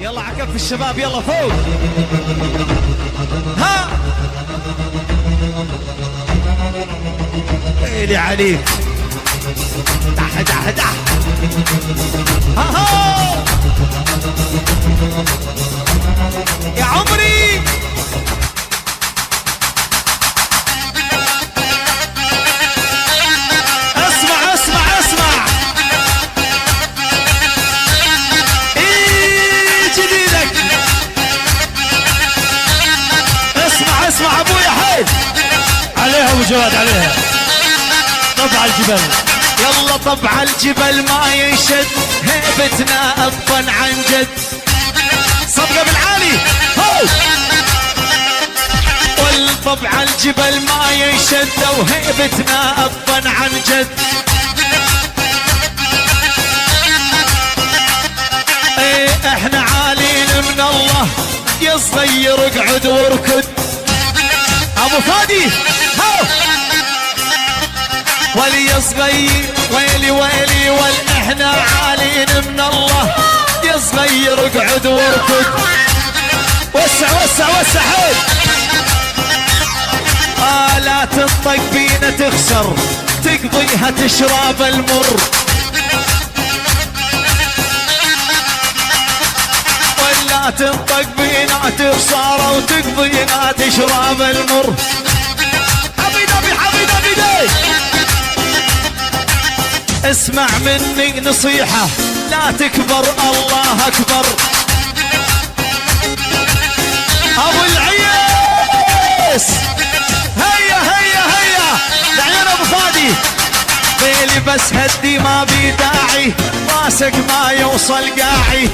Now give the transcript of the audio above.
يلا عكف الشباب يلا فوق. ها ويلي عليك. دح دح دح. ها يا عمري. اسمع اسمع اسمع. ايه جديدك. اسمع اسمع ابويا حيد. عليها ابو جواد عليها. طبع الجبل. يلا طبع الجبل ما ينشد هيبتنا ابا عن جد. صبغه بالعالي. هو والطبع الجبل ما ينشد وهيبتنا ابا عن جد. ايه احنا عالين من الله. يا صغير اقعد واركض. ابو فادي هو ولي يا صغير ويلي ويلي احنا عالين من الله. يا صغير اقعد واركض. وسع وسع وسع حيل. لا تنطق بينا تخسر تقضيها تشرب المر. ولا تنطق بينا تخسر وتقضينا تشرب المر. حبيبي حبيبي حبيبي اسمع مني نصيحة لا تكبر الله أكبر. أبو العياس هيا هيا هيا دعينا أبو فادي. بيلي بس هدي ما بي داعي راسك ما يوصل قاعي.